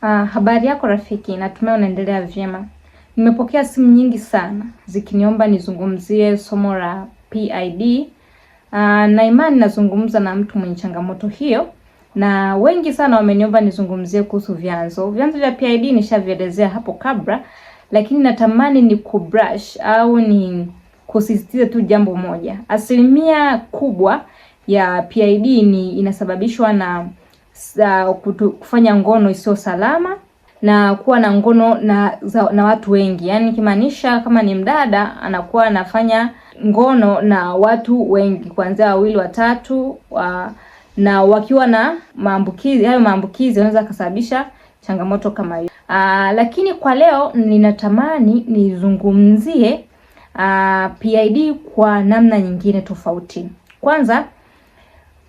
Habari yako rafiki, natumai unaendelea vyema. Nimepokea simu nyingi sana zikiniomba nizungumzie somo la PID. Na imani nazungumza na mtu mwenye changamoto hiyo, na wengi sana wameniomba nizungumzie kuhusu vyanzo vya PID. Nishavielezea hapo kabla, lakini natamani ni kubrush au ni kusisitiza tu jambo moja. Asilimia kubwa ya PID inasababishwa na kufanya ngono isiyo salama na kuwa na ngono na watu wengi. Yaani kimaanisha kama ni mdada anakuwa anafanya ngono na watu wengi kuanzia wawili watatu, na wakiwa na maambukizi. Hayo maambukizi yanaweza kusababisha changamoto kama hiyo. Lakini kwa leo ninatamani nizungumzie PID kwa namna nyingine tofauti. Kwanza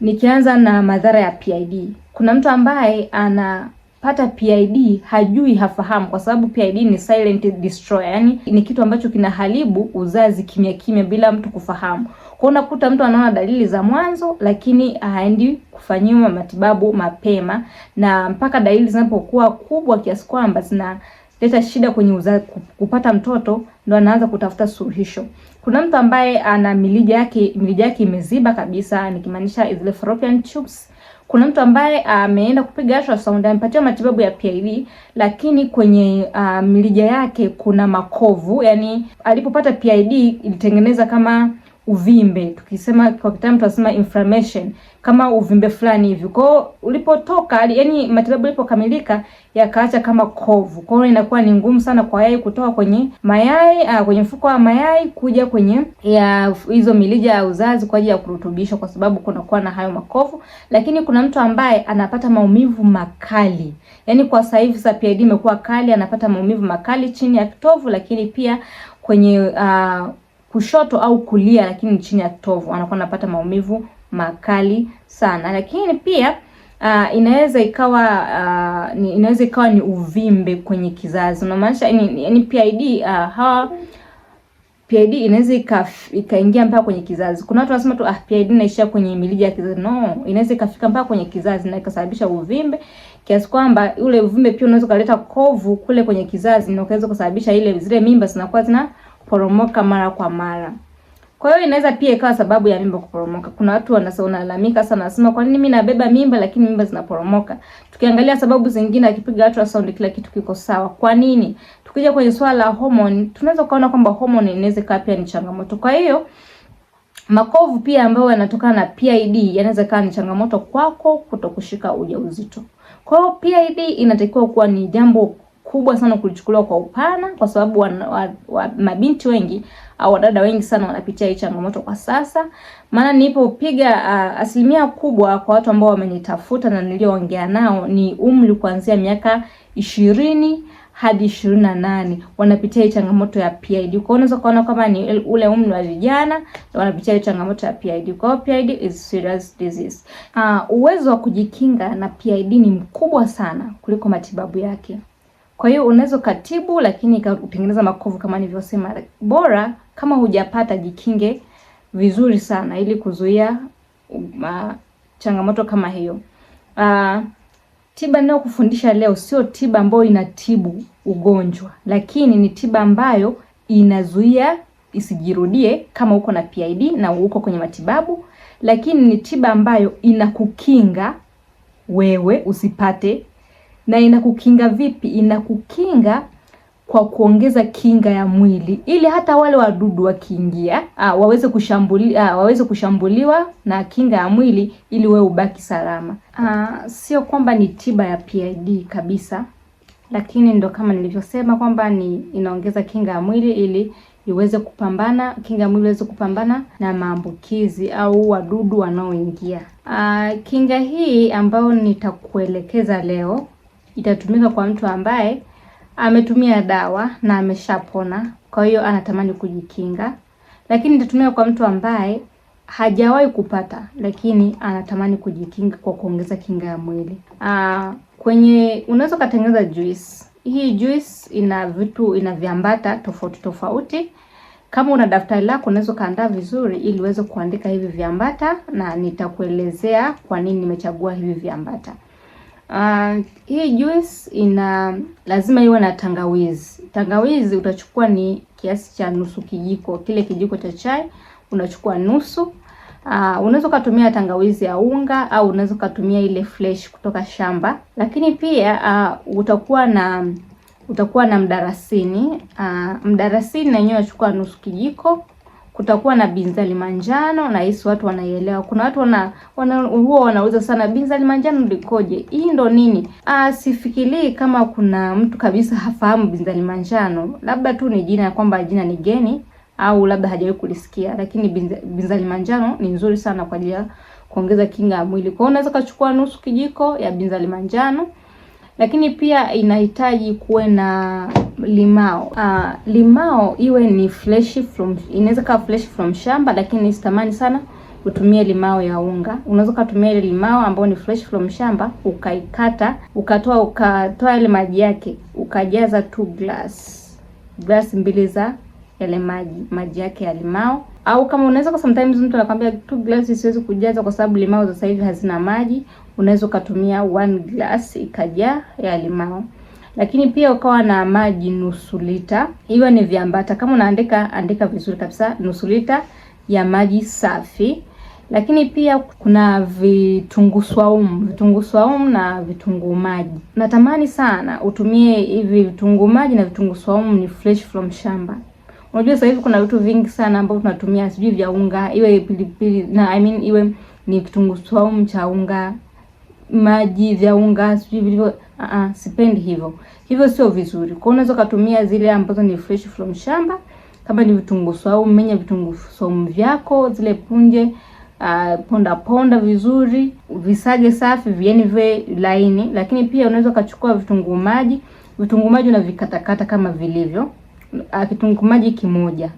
nikianza na madhara ya PID. Kuna mtu ambaye anapata PID hajui, hafahamu, kwa sababu PID ni silent destroyer. Yaani ni kitu ambacho kinaharibu uzazi kimya kimya bila mtu kufahamu. Kwa unakuta mtu anaona dalili za mwanzo lakini haendi kufanyiwa matibabu mapema, na mpaka dalili zinapokuwa kubwa kiasi kwamba zinaleta shida kwenye uzazi, kupata mtoto, ndo anaanza kutafuta suluhisho. Kuna mtu ambaye ana milija yake imeziba kabisa, nikimaanisha zile fallopian tubes. Kuna mtu ambaye ameenda kupiga ultrasound, amepatiwa matibabu ya PID, lakini kwenye milija yake kuna makovu. Yani alipopata PID ilitengeneza kama uvimbe, tukisema kwa kitaalamu tunasema inflammation, kama uvimbe fulani hivi. Kwa ulipotoka, yani matibabu yalipokamilika, yakaacha kama kovu. Kwa hiyo inakuwa ni ngumu sana kwa yai kutoka kwenye mayai, kwenye mfuko wa mayai kuja kwenye hizo milija ya uzazi kwa ajili ya kurutubishwa, kwa sababu kunakuwa na hayo makovu. Lakini kuna mtu ambaye anapata maumivu makali. Yani kwa sasa hivi PID imekuwa kali, anapata maumivu makali chini ya kitovu, lakini pia kwenye kushoto au kulia, lakini chini ya kitovu anakuwa anapata maumivu makali sana. Lakini pia inaweza ikawa ni uvimbe kwenye kizazi. Unamaanisha yani PID PID inaweza ikaingia mpaka kwenye kizazi. Kuna watu wanasema tu PID inaishia kwenye milija ya kizazi. No, inaweza ikafika mpaka kwenye kizazi na ikasababisha uvimbe, kiasi kwamba ule uvimbe pia unaweza kuleta kovu kule kwenye kizazi, na ukaweza kusababisha zile mimba zinakuwa zinaporomoka mara kwa mara. Kwa hiyo inaweza pia ikawa sababu ya mimba kuporomoka. Kuna watu wanalalamika sana, nasema kwa nini mimi nabeba mimba lakini mimba zinaporomoka? Tukiangalia sababu zingine, akipiga ultrasound kila kitu kiko sawa. Kwa nini? Tukija kwenye swala la hormone, tunaweza kuona kwamba hormone inaweza ikawa pia ni changamoto. Kwa hiyo makovu pia ambayo yanatokana na PID yanaweza kuwa ni changamoto kwako kutokushika ujauzito. Kwa hiyo PID inatakiwa kuwa ni jambo kubwa sana kulichukuliwa kwa upana, kwa sababu mabinti wengi au wadada wengi sana wanapitia hii changamoto kwa sasa. Maana nilipopiga asilimia kubwa kwa watu ambao wamenitafuta na nilioongea nao ni umri kuanzia miaka 20 hadi 28 wanapitia hii changamoto ya PID. Kwa hiyo unaweza kuona kama ni ule umri wa vijana wanapitia hii changamoto ya PID. Kwa hiyo PID is serious disease. Uwezo wa kujikinga na PID ni mkubwa sana kuliko matibabu yake. Kwa hiyo unaweza katibu lakini utengeneza makovu kama nilivyosema. Bora kama hujapata, jikinge vizuri sana ili kuzuia changamoto kama hiyo. Tiba ninayo kufundisha leo sio tiba ambayo inatibu ugonjwa, lakini ni tiba ambayo inazuia isijirudie kama uko na PID na uko kwenye matibabu, lakini ni tiba ambayo inakukinga wewe usipate. Na inakukinga vipi? Inakukinga kwa kuongeza kinga ya mwili, ili hata wale wadudu wakiingia waweze kushambuliwa na kinga ya mwili, ili wewe ubaki salama. Sio kwamba ni tiba ya PID kabisa, lakini ndo kama nilivyosema kwamba inaongeza kinga ya mwili ili kinga ya mwili iweze kupambana na maambukizi au wadudu wanaoingia. Kinga hii ambayo nitakuelekeza leo itatumika kwa mtu ambaye ametumia dawa na ameshapona, kwa hiyo anatamani kujikinga. Lakini itatumika kwa mtu ambaye hajawahi kupata lakini anatamani kujikinga kwa kuongeza kinga ya mwili. Unaweza kutengeneza juice. Hii juice ina viambata tofauti tofauti. Kama una daftari lako unaweza kaandaa vizuri ili uweze kuandika hivi viambata, na nitakuelezea kwa nini nimechagua hivi viambata. Hii juice lazima iwe na tangawizi. Tangawizi utachukua ni kiasi cha nusu kijiko, kile kijiko cha chai unachukua nusu. Unaweza kutumia tangawizi ya unga au unaweza kutumia ile fresh kutoka shamba. Lakini pia utakuwa na mdarasini. Mdarasini na yenyewe unachukua nusu kijiko. Kutakuwa na binzari manjano, na hisi watu wanaielewa. Kuna watu huwa wanauza sana binzari manjano likoje? Hii ndo nini? Sifikiri kama kuna mtu kabisa hafahamu binzari manjano. Labda tu ni jina, kwamba jina ni geni au labda hajawahi kulisikia, lakini binzari manjano ni nzuri sana kwa ajili ya kuongeza kinga ya mwili. Kwa hiyo unaweza kuchukua nusu kijiko ya binzari manjano. Lakini pia inahitaji kuwe na limao. Limao iwe ni fresh inaweza kuwa fresh from shamba, lakini sitamani sana utumie limao ya unga. Unaweza kutumia ile limao ambayo ni fresh from shamba, ukaikata, ukatoa ile maji yake, ukajaza 2 glass mbili za yale maji yake ya limao. Au kama unaweza, kwa sometimes mtu anakuambia 2 glasses siwezi kujaza kwa sababu limao za sasa hivi hazina maji, unaweza kutumia 1 glass ikajaa ya limao. Lakini pia ukawa na maji nusu lita, iwe ni viambata. Kama andika vizuri kabisa, nusu lita ya maji safi. Lakini pia kuna vitunguu swaumu na vitunguu maji. Natamani sana utumie hivi vitunguu maji na vitunguu swaumu ni fresh from shamba. Unajua sasa hivi kuna vitu vingi sana ambavyo tunatumia sijui vya unga, iwe pilipili iwe ni kitunguu swaumu cha unga, maji vya unga, sijui vilivyo. Sipendi hivyo. Hivyo sio vizuri. Kwa unaweza kutumia zile ambazo ni fresh from shamba. Kama ni vitunguu swaumu, menya vitunguu swaumu vyako, zile punje, ponda vizuri, visage safi, viwe laini. Lakini pia unaweza kuchukua vitunguu maji unavikatakata kama vilivyo. Kitunguu maji kimoja,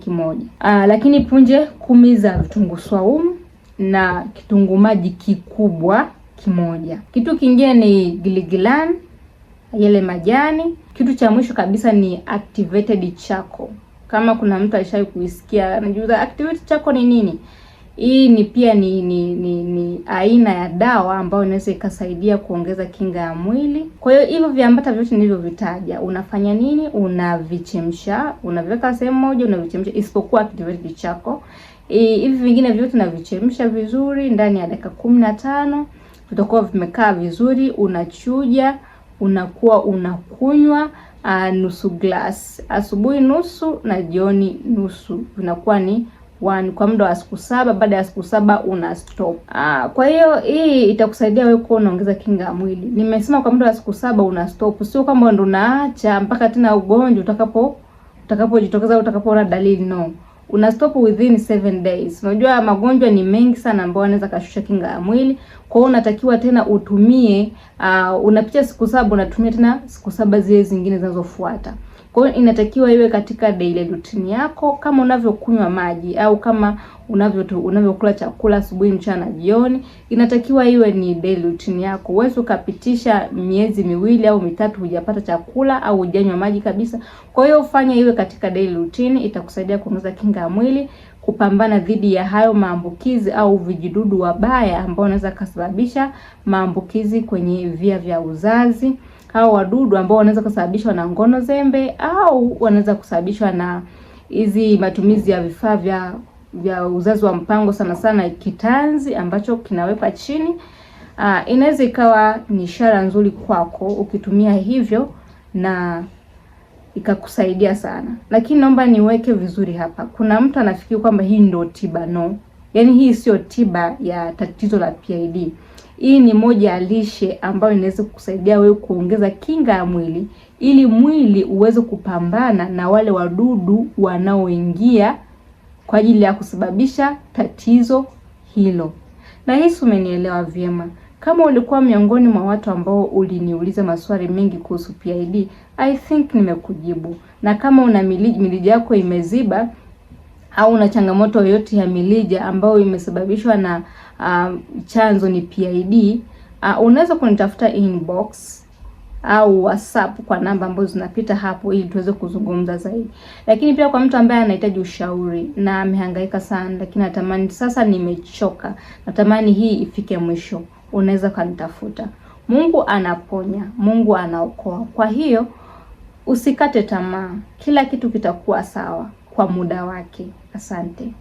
kimoja. Lakini punje 10 za vitunguu swaumu na kitunguu maji kikubwa kimoja. Kitu kingine ni giligilani, yale majani. Kitu cha mwisho kabisa ni activated charcoal. Kama kuna mtu alishawahi kuisikia, anajiuliza activated charcoal ni nini? Hii ni pia ni aina ya dawa ambayo inaweza ikasaidia kuongeza kinga ya mwili. Kwa hiyo hivyo viambata vyote nilivyovitaja, unafanya nini? Unavichemsha, unaviweka sehemu moja, unavichemsha, isipokuwa activated charcoal. Hivi vingine vyote unavichemsha vizuri ndani ya dakika 15. Vitakuwa vimekaa vizuri. Unachuja, unakuwa unakunywa nusu glass, asubuhi nusu na jioni nusu. Vinakuwa ni 1 kwa muda wa siku 7. Baada ya siku 7 una stop. Kwa hiyo hii itakusaidia wewe kuwa unaongeza kinga ya mwili. Nimesema kwa muda wa siku 7 una stop, sio kwamba ndo unaacha mpaka tena ugonjwa utakapojitokeza au utakapoona dalili. No, una stop within 7 days. Unajua magonjwa ni mengi sana ambayo yanaweza kashusha kinga ya mwili. Kwa hiyo unatakiwa tena utumie, unapitia siku 7, unatumia tena siku 7 zile zingine zinazofuata. Kwa hiyo inatakiwa iwe katika daily routine yako, kama unavyokunywa maji au kama unavyokula chakula asubuhi, mchana, jioni. Inatakiwa iwe ni daily routine yako. Uweze ukapitisha miezi 2 au 3 hujapata chakula au hujanywa maji kabisa. Kwa hiyo ufanye iwe katika daily routine, itakusaidia kuongeza kinga ya mwili, kupambana dhidi ya hayo maambukizi au vijidudu wabaya ambao wanaweza kusababisha maambukizi kwenye via vya uzazi. Hao wadudu ambao wanaweza kusababishwa na ngono zembe au wanaweza kusababishwa na hizi matumizi ya vifaa vya uzazi wa mpango, sana sana kitanzi ambacho kinawekwa chini. Inaweza ikawa ni ishara nzuri kwako ukitumia hivyo na ikakusaidia sana. Lakini naomba niweke vizuri hapa. Kuna mtu anafikiri kwamba hii ndio tiba. No. Yaani hii sio tiba ya tatizo la PID. Hii ni moja ya lishe ambayo inaweza kukusaidia wewe kuongeza kinga ya mwili ili mwili uweze kupambana na wale wadudu wanaoingia kwa ajili ya kusababisha tatizo hilo. Na hisi umenielewa vyema. Kama ulikuwa miongoni mwa watu ambao uliniuliza maswali mengi kuhusu PID, I think nimekujibu. Na kama una milija yako imeziba au una changamoto yoyote ya milija ambayo imesababishwa na chanzo ni PID, unaweza kunitafuta inbox au WhatsApp kwa namba ambazo zinapita hapo ili tuweze kuzungumza zaidi. Lakini pia kwa mtu ambaye anahitaji ushauri na amehangaika sana, lakini natamani sasa, nimechoka, natamani hii ifike mwisho, unaweza kanitafuta. Mungu anaponya, Mungu anaokoa. Kwa hiyo usikate tamaa, kila kitu kitakuwa sawa kwa muda wake. Asante.